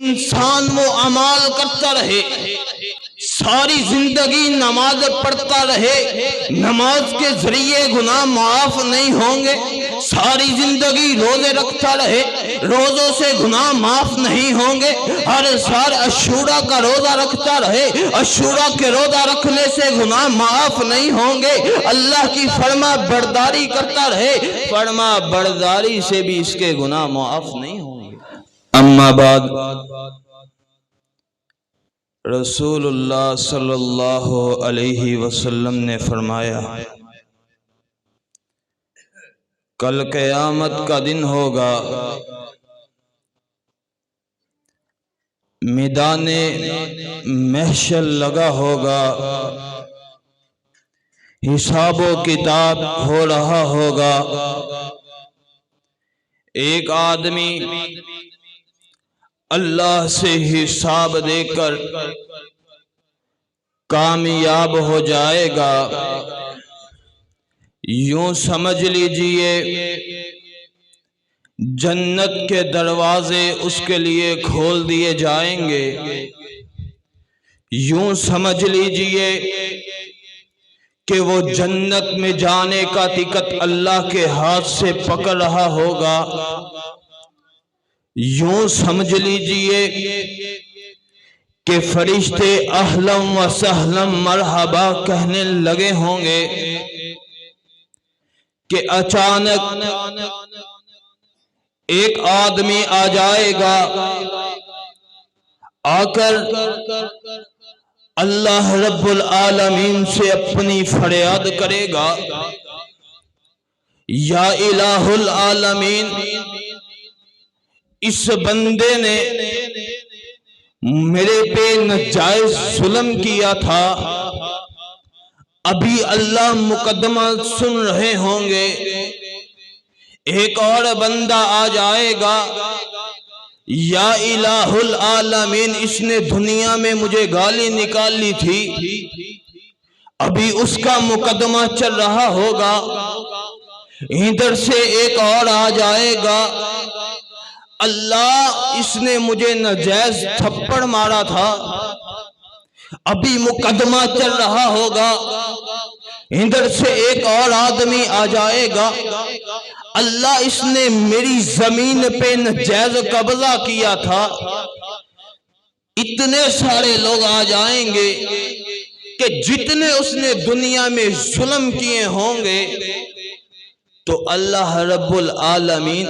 انسان وہ اعمال کرتا رہے، ساری زندگی نماز پڑھتا رہے، نماز کے ذریعے گناہ معاف نہیں ہوں گے، ساری زندگی روزے رکھتا رہے، روزوں سے گناہ معاف نہیں ہوں گے، ہر سال عاشورہ کا روزہ رکھتا رہے، عاشورہ کے روزہ رکھنے سے گناہ معاف نہیں ہوں گے، اللہ کی فرما برداری کرتا رہے، فرما برداری سے بھی اس کے گناہ معاف نہیں ہوں گے۔ اما بعد، رسول اللہ صلی اللہ علیہ وسلم نے فرمایا، کل قیامت کا دن ہوگا، میدان محشر لگا ہوگا، حساب و کتاب ہو رہا ہوگا، ایک آدمی اللہ سے حساب دے کر کامیاب ہو جائے گا، یوں سمجھ لیجئے جنت کے دروازے اس کے لیے کھول دیے جائیں گے، یوں سمجھ لیجئے کہ وہ جنت میں جانے کا ٹکٹ اللہ کے ہاتھ سے پکڑ رہا ہوگا، یوں سمجھ لیجئے کہ فرشتے اہلا و سہلا مرحبا کہنے لگے ہوں گے کہ اچانک ایک آدمی آ جائے گا، آ کر اللہ رب العالمین سے اپنی فریاد کرے گا، یا الہ العالمین، اس بندے نے میرے پہ ناجائز ظلم کیا تھا، ابھی اللہ مقدمہ سن رہے ہوں گے، ایک اور بندہ آ جائے گا، یا الہ العالمین، اس نے دنیا میں مجھے گالی نکالی تھی، ابھی اس کا مقدمہ چل رہا ہوگا، ادھر سے ایک اور آ جائے گا، اللہ اس نے مجھے ناجائز تھپڑ مارا تھا، ابھی مقدمہ چل رہا ہوگا، ادھر سے ایک اور آدمی آ جائے گا، اللہ اس نے میری زمین پہ ناجائز قبضہ کیا تھا، اتنے سارے لوگ آ جائیں گے کہ جتنے اس نے دنیا میں ظلم کیے ہوں گے، تو اللہ رب العالمین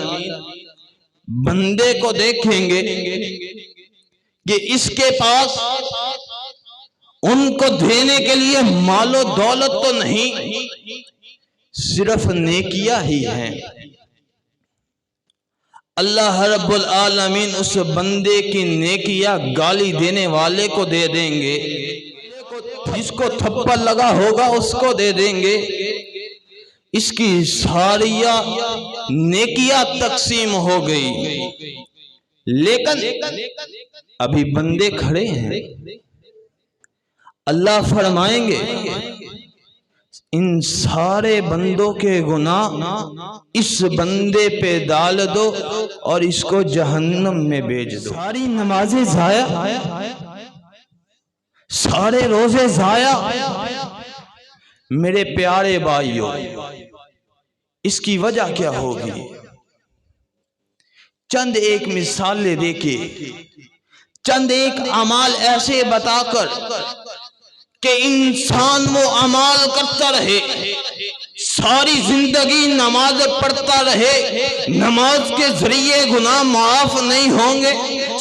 بندے کو دیکھیں گے کہ اس کے پاس ان کو دینے کے لیے مال و دولت تو نہیں، صرف نیکیاں ہی ہیں، اللہ رب العالمین اس بندے کی نیکیاں گالی دینے والے کو دے دیں گے، جس کو تھپڑ لگا ہوگا اس کو دے دیں گے، اس کی ساری نیکیاں تقسیم ہو گئی، لیکن ابھی بندے کھڑے ہیں، اللہ فرمائیں گے ان سارے بندوں کے گناہ اس بندے پہ ڈال دو اور اس کو جہنم میں بھیج دو، ساری نمازیں ضائع، سارے روزے ضائع، میرے پیارے بھائیوں، اس کی وجہ کیا ہوگی؟ چند ایک مثالیں دیکھیں، چند ایک اعمال ایسے بتا کر کہ انسان وہ اعمال کرتا رہے، ساری زندگی نماز پڑھتا رہے، نماز کے ذریعے گناہ معاف نہیں ہوں گے،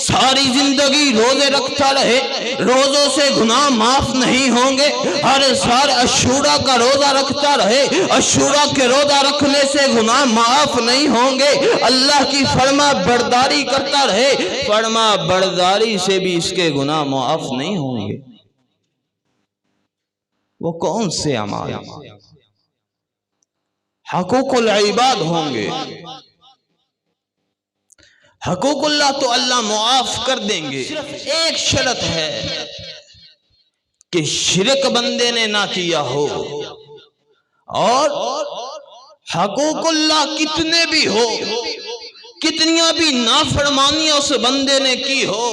ساری زندگی روزے رکھتا رہے، روزوں سے گناہ معاف نہیں ہوں گے، ہر سال عاشورہ کا روزہ رکھتا رہے، عاشورہ کے روزہ رکھنے سے گناہ معاف نہیں ہوں گے، اللہ کی فرما برداری کرتا رہے، فرما برداری سے بھی اس کے گناہ معاف نہیں ہوں گے۔ وہ کون سے اعمال؟ حقوق العباد ہوں گے، حقوق اللہ تو اللہ معاف کر دیں گے، صرف ایک شرط ہے کہ شرک بندے نے نہ کیا ہو، اور حقوق اللہ کتنے بھی ہو کتنیاں بھی نافرمانیاں اس بندے نے کی ہو،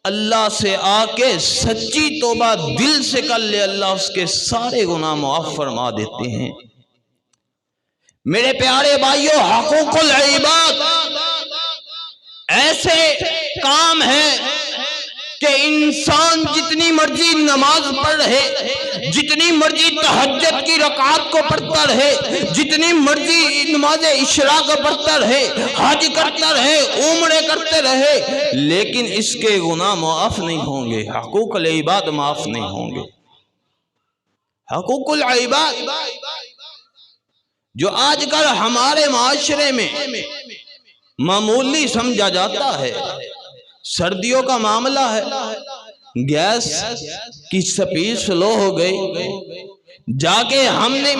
اللہ سے آ کے سچی توبہ دل سے کر لے، اللہ اس کے سارے گناہ معاف فرما دیتے ہیں۔ میرے پیارے بھائیوں، حقوق العباد ایسے کام ہے کہ انسان جتنی مرضی نماز پڑھ رہے، جتنی مرضی تہجد کی رکعات کو پڑھتا رہے، جتنی مرضی نماز اشراق پڑھتا رہے، حج کرتا رہے، عمرے کرتے رہے، لیکن اس کے گناہ معاف نہیں ہوں گے، حقوق العباد معاف نہیں ہوں گے۔ حقوق العباد جو آج کل ہمارے معاشرے میں معمولی سمجھا جاتا ہے، سردیوں کا معاملہ ہے، گیس کی سپیڈ سلو ہو گئی، جا کے ہم نے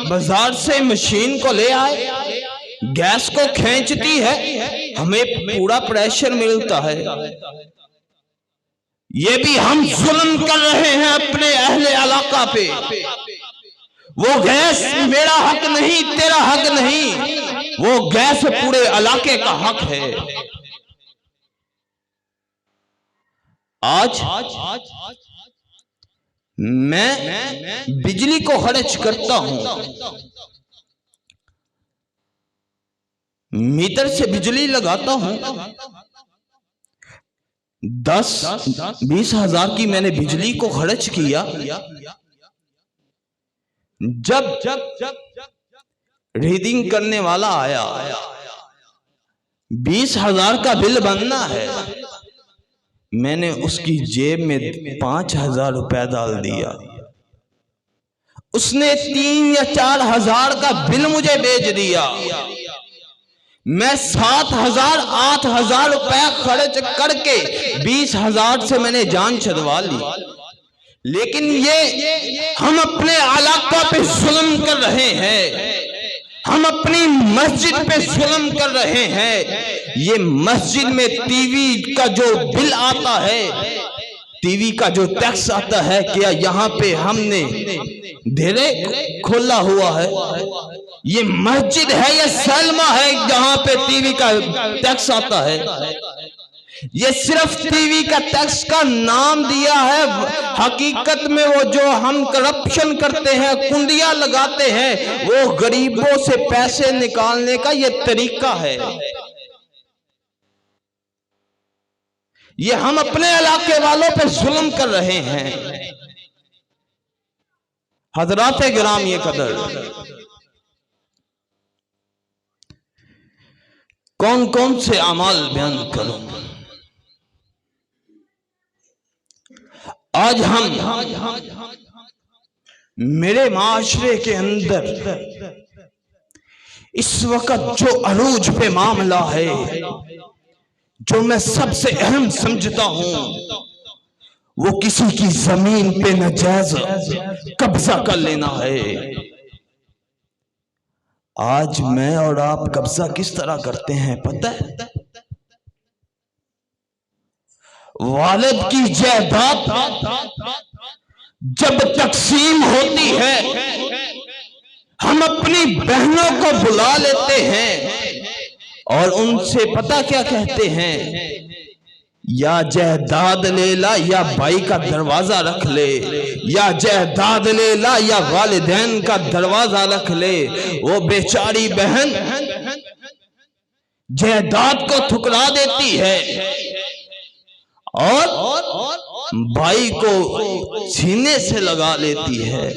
بازار سے مشین کو لے آئے، گیس کو کھینچتی ہے، ہمیں پورا پریشر ملتا ہے۔ یہ بھی ہم ظلم کر رہے ہیں اپنے اہل علاقہ پہ۔ وہ گیس میرا حق نہیں، تیرا حق نہیں، وہ گیس پورے علاقے کا حق ہے۔ آج میں بجلی کو خرچ کرتا ہوں، میٹر سے بجلی لگاتا ہوں، 10-20 ہزار کی میں نے بجلی کو خرچ کیا۔ جب ریڈنگ کرنے والا آیا، 20 ہزار کا بل بننا ہے، میں نے اس کی جیب میں 5,000 روپے ڈال دیا، اس نے 3 یا 4 ہزار کا بل مجھے بھیج دیا، میں 7,000-8,000 روپے خرچ کر کے 20,000 سے میں نے جان چھڑوا لی۔ لیکن یہ ہم اپنے علاقہ پہ ظلم کر رہے ہیں، ہم اپنی مسجد پہ ظلم کر رہے ہیں۔ یہ مسجد میں ٹی وی کا جو بل آتا ہے، ٹی وی کا جو ٹیکس آتا ہے، کیا یہاں پہ ہم نے دھیرے کھولا ہوا ہے؟ یہ مسجد ہے یا سلمہ ہے جہاں پہ ٹی وی کا ٹیکس آتا ہے؟ یہ صرف ٹی وی کا ٹیکس کا نام دیا ہے، حقیقت میں وہ جو ہم کرپشن کرتے ہیں، کنڈیاں لگاتے ہیں، وہ غریبوں سے پیسے نکالنے کا یہ طریقہ ہے۔ یہ ہم اپنے علاقے والوں پہ ظلم کر رہے ہیں۔ حضرات گرامی قدر، کون کون سے اعمال بیان کروں؟ آج ہم میرے معاشرے کے اندر اس وقت جو عروج پہ معاملہ ہے، جو میں سب سے اہم سمجھتا ہوں، وہ کسی کی زمین پہ ناجائز قبضہ کر لینا ہے۔ آج میں اور آپ قبضہ کس طرح کرتے ہیں پتہ ہے؟ والد کی جائیداد جب تقسیم ہوتی ہے، ہم اپنی بہنوں کو بلا لیتے ہیں اور ان سے پتہ کیا کہتے ہیں؟ یا جائیداد لے لا یا بھائی کا دروازہ رکھ لے، یا جائیداد لے لا یا والدین کا دروازہ رکھ لے۔ وہ بیچاری بہن جائیداد کو ٹھکرا دیتی ہے اور بھائی کو سینے سے لگا لیتی ہے۔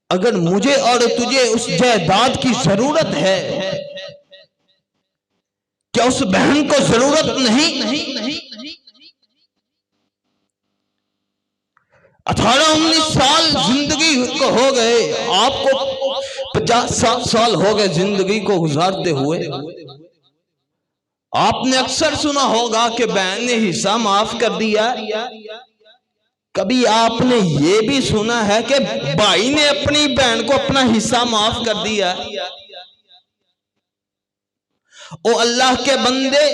اگر مجھے اور تجھے اس جائیداد کی ضرورت ہے، کیا اس بہن کو ضرورت نہیں؟ 18-19 سال زندگی کو ہو گئے، آپ کو 50-60 سال ہو گئے زندگی کو گزارتے ہوئے۔ آپ نے اکثر سنا ہوگا کہ بہن نے حصہ معاف کر دیا۔ کبھی آپ نے یہ بھی سنا ہے کہ بھائی نے اپنی بہن کو اپنا حصہ معاف کر دیا؟ او اللہ کے بندے،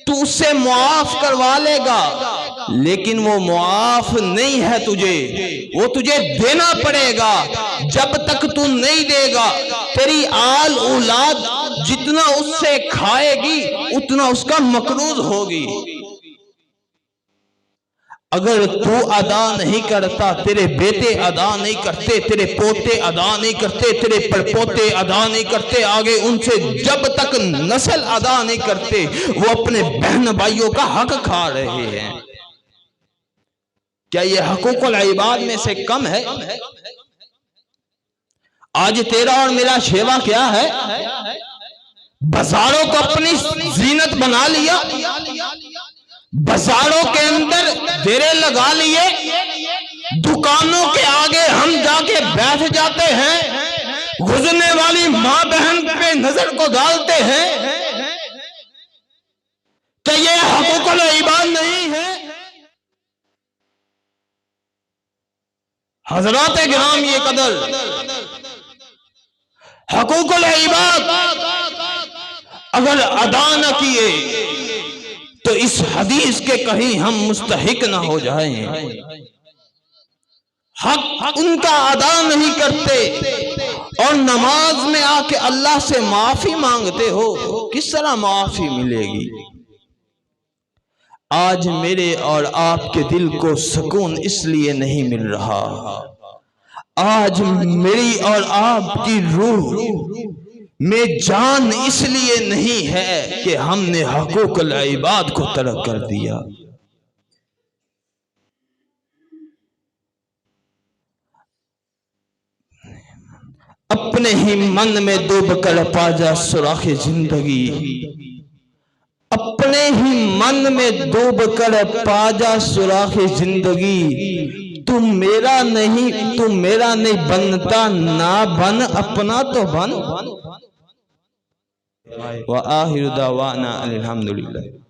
تو اسے معاف کروا لے گا، لیکن وہ معاف نہیں ہے تجھے، وہ تجھے دینا پڑے گا۔ جب تک تو نہیں دے گا تیری آل اولاد جتنا اس سے کھائے گی اتنا اس کا مقروض ہوگی۔ اگر تو ادا نہیں کرتا، تیرے بیٹے ادا نہیں کرتے، تیرے پوتے ادا نہیں کرتے، تیرے پڑپوتے ادا نہیں کرتے، آگے ان سے جب تک نسل ادا نہیں کرتے وہ اپنے بہن بھائیوں کا حق کھا رہے ہیں۔ کیا یہ حقوق العباد میں سے کم ہے؟ آج تیرا اور میرا شیوا کیا ہے؟ بازاروں کو اپنی زینت بنا لیا، بازاروں کے اندر ڈیرے لگا لیے، دکانوں کے آگے ہم جا کے بیٹھ جاتے ہیں، گزرنے والی ماں بہن پہ نظر کو ڈالتے ہیں۔ کہ یہ حقوق العباد نہیں ہے؟ حضرات گرامی یہ قدر، حقوق العباد اگر ادا نہ کیے تو اس حدیث کے کہیں ہم مستحق نہ ہو جائیں۔ حق ان کا ادا نہیں کرتے اور نماز میں آ کے اللہ سے معافی مانگتے ہو، کس طرح معافی ملے گی؟ آج میرے اور آپ کے دل کو سکون اس لیے نہیں مل رہا، آج میری اور آپ کی روح میں جان اس لیے نہیں ہے کہ ہم نے حقوق العباد کو ترک کر دیا۔ اپنے ہی من میں ڈوب کر پا جا سوراخ زندگی، اپنے ہی من میں ڈوب کر پا جا سوراخ زندگی، تم میرا نہیں بنتا، نہ بن اپنا تو بن۔ وآخر دعوانا الحمدللہ۔